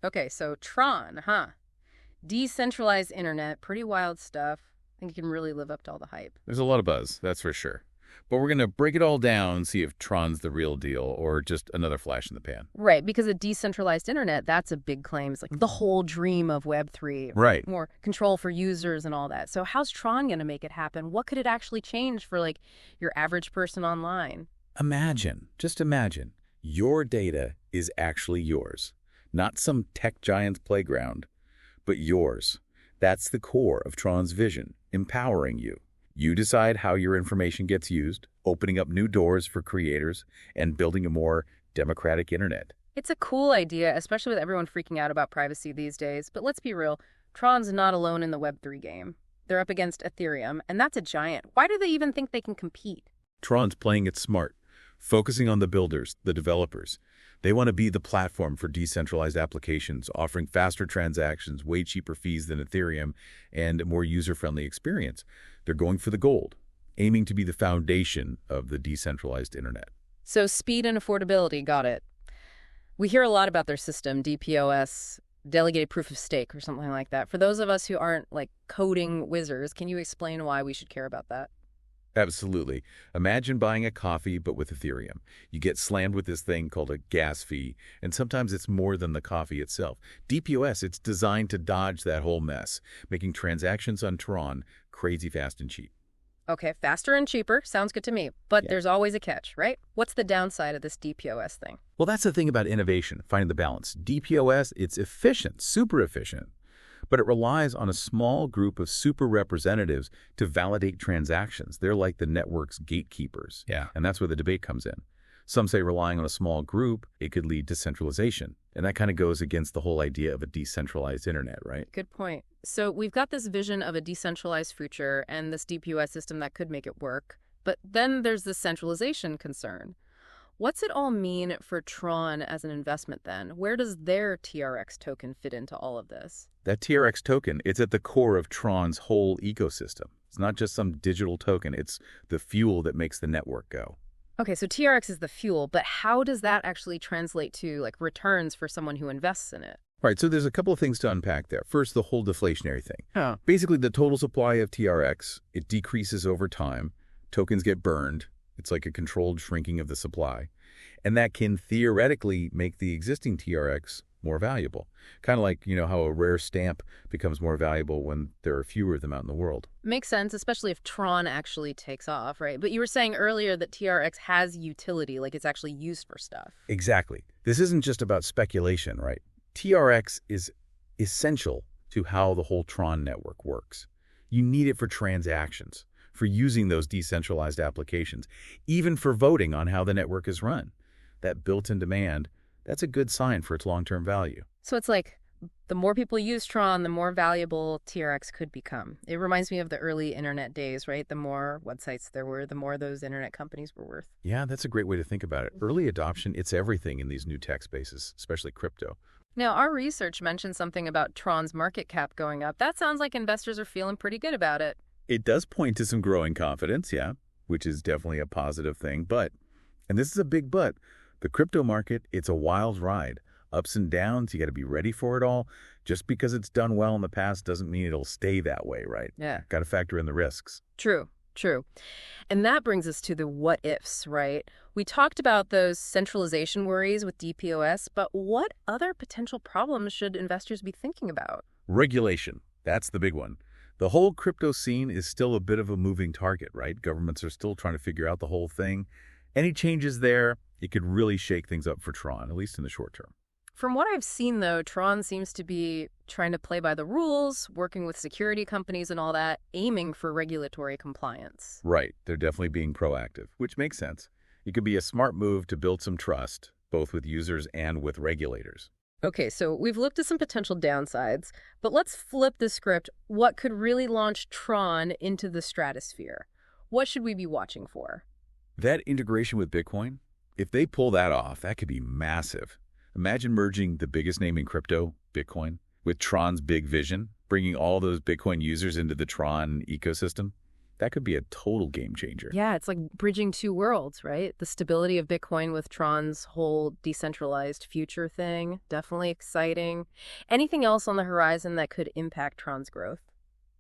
Okay, so Tron, huh? Decentralized internet, pretty wild stuff. I think you can really live up to all the hype. There's a lot of buzz, that's for sure. But we're going to break it all down and see if Tron's the real deal or just another flash in the pan. Right, because a decentralized internet, that's a big claim. It's like the whole dream of Web3, Right. more control for users and all that. So how's Tron going to make it happen? What could it actually change for like your average person online? Just imagine, your data is actually yours. Not some tech giant's playground, but yours. That's the core of Tron's vision, empowering you. You decide how your information gets used, opening up new doors for creators, and building a more democratic internet. It's a cool idea, especially with everyone freaking out about privacy these days. But let's be real, Tron's not alone in the Web3 game. They're up against Ethereum, and that's a giant. Why do they even think they can compete? Tron's playing it smart, focusing on the builders, the developers. They want to be the platform for decentralized applications, offering faster transactions, way cheaper fees than Ethereum, and a more user-friendly experience. They're going for the gold, aiming to be the foundation of the decentralized internet. So speed and affordability, got it. We hear a lot about their system, DPoS, delegated proof of stake or something like that. For those of us who aren't like coding wizards, can you explain why we should care about that? Absolutely. Imagine buying a coffee, but with Ethereum. You get slammed with this thing called a gas fee, and sometimes it's more than the coffee itself. DPoS, it's designed to dodge that whole mess, making transactions on Tron crazy fast and cheap. Okay, faster and cheaper, sounds good to me. But Yeah. there's always a catch, right? What's the downside of this DPoS thing? Well, that's the thing about innovation, finding the balance. DPoS, it's efficient, super efficient, but it relies on a small group of super representatives to validate transactions. They're like the network's gatekeepers. Yeah. And that's where the debate comes in. Some say relying on a small group, it could lead to centralization. And that kind of goes against the whole idea of a decentralized internet, right? Good point. So we've got this vision of a decentralized future and this DPoS system that could make it work. But then there's the centralization concern. What's it all mean for Tron as an investment then? Where does their TRX token fit into all of this? That TRX token, it's at the core of Tron's whole ecosystem. It's not just some digital token. It's the fuel that makes the network go. Okay, so TRX is the fuel, but how does that actually translate to like returns for someone who invests in it? Right, so there's a couple of things to unpack there. First, the whole deflationary thing. Oh. Basically, the total supply of TRX, it decreases over time. Tokens get burned. It's like a controlled shrinking of the supply. And that can theoretically make the existing TRX more valuable. Kind of like, how a rare stamp becomes more valuable when there are fewer of them out in the world. Makes sense, especially if Tron actually takes off, right? But you were saying earlier that TRX has utility, like it's actually used for stuff. Exactly. This isn't just about speculation, right? TRX is essential to how the whole Tron network works. You need it for transactions, for using those decentralized applications, even for voting on how the network is run. That built-in demand, that's a good sign for its long-term value. So it's like the more people use Tron, the more valuable TRX could become. It reminds me of the early internet days, right? The more websites there were, the more those internet companies were worth. Yeah, that's a great way to think about it. Early adoption, it's everything in these new tech spaces, especially crypto. Now, our research mentioned something about Tron's market cap going up. That sounds like investors are feeling pretty good about it. It does point to some growing confidence, yeah, which is definitely a positive thing. But, and this is a big but, the crypto market, it's a wild ride. Ups and downs, you got to be ready for it all. Just because it's done well in the past doesn't mean it'll stay that way, right? Yeah. Got to factor in the risks. True. And that brings us to the what ifs, right? We talked about those centralization worries with DPoS, but what other potential problems should investors be thinking about? Regulation, that's the big one. The whole crypto scene is still a bit of a moving target, right? Governments are still trying to figure out the whole thing. Any changes there, it could really shake things up for Tron, at least in the short term. From what I've seen, though, Tron seems to be trying to play by the rules, working with security companies and all that, aiming for regulatory compliance. Right. They're definitely being proactive, which makes sense. It could be a smart move to build some trust, both with users and with regulators. Okay, so we've looked at some potential downsides, but let's flip the script. What could really launch Tron into the stratosphere? What should we be watching for? That integration with Bitcoin, if they pull that off, that could be massive. Imagine merging the biggest name in crypto, Bitcoin, with Tron's big vision, bringing all those Bitcoin users into the Tron ecosystem. That could be a total game changer. Yeah, it's like bridging two worlds, right? The stability of Bitcoin with Tron's whole decentralized future thing, definitely exciting. Anything else on the horizon that could impact Tron's growth?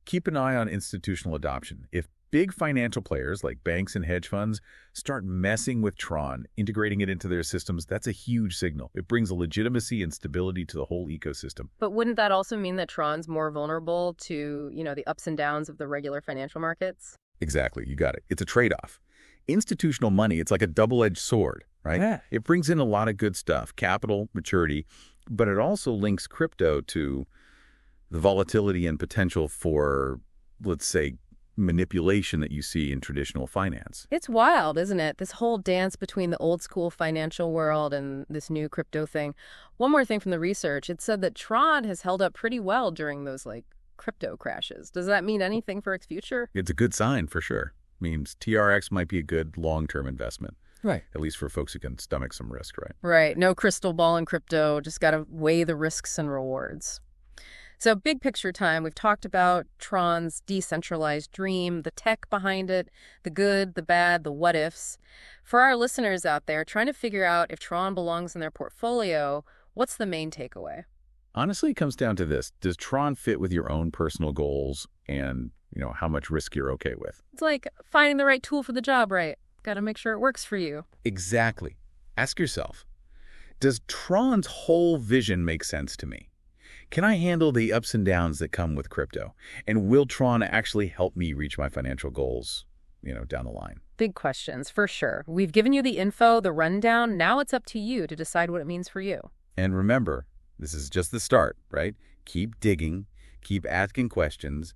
Keep an eye on institutional adoption. If big financial players like banks and hedge funds start messing with Tron, integrating it into their systems, that's a huge signal. It brings a legitimacy and stability to the whole ecosystem. But wouldn't that also mean that Tron's more vulnerable to, the ups and downs of the regular financial markets? Exactly, you got it. It's a trade-off. Institutional money, it's like a double-edged sword, right? Yeah. It brings in a lot of good stuff, capital, maturity, but it also links crypto to the volatility and potential for, let's say, manipulation that you see in traditional finance. It's wild, isn't it? This whole dance between the old school financial world and this new crypto thing. One more thing from the research, it said that Tron has held up pretty well during those crypto crashes. Does that mean anything for its future? It's a good sign for sure. Means TRX might be a good long-term investment. Right. At least for folks who can stomach some risk, right? Right. No crystal ball in crypto. Just got to weigh the risks and rewards. So big picture time, we've talked about Tron's decentralized dream, the tech behind it, the good, the bad, the what ifs. For our listeners out there trying to figure out if Tron belongs in their portfolio, what's the main takeaway? Honestly, it comes down to this. Does Tron fit with your own personal goals and, how much risk you're okay with? It's like finding the right tool for the job, right? Got to make sure it works for you. Exactly. Ask yourself, does Tron's whole vision make sense to me? Can I handle the ups and downs that come with crypto? And will Tron actually help me reach my financial goals, down the line? Big questions, for sure. We've given you the info, the rundown. Now it's up to you to decide what it means for you. And remember, this is just the start, right? Keep digging, keep asking questions,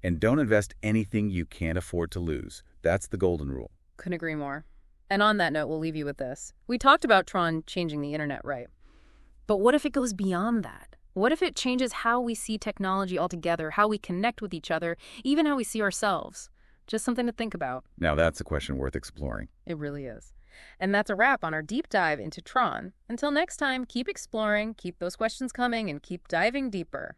and don't invest anything you can't afford to lose. That's the golden rule. Couldn't agree more. And on that note, we'll leave you with this. We talked about Tron changing the internet, right? But what if it goes beyond that? What if it changes how we see technology altogether, how we connect with each other, even how we see ourselves? Just something to think about. Now that's a question worth exploring. It really is. And that's a wrap on our deep dive into Tron. Until next time, keep exploring, keep those questions coming, and keep diving deeper.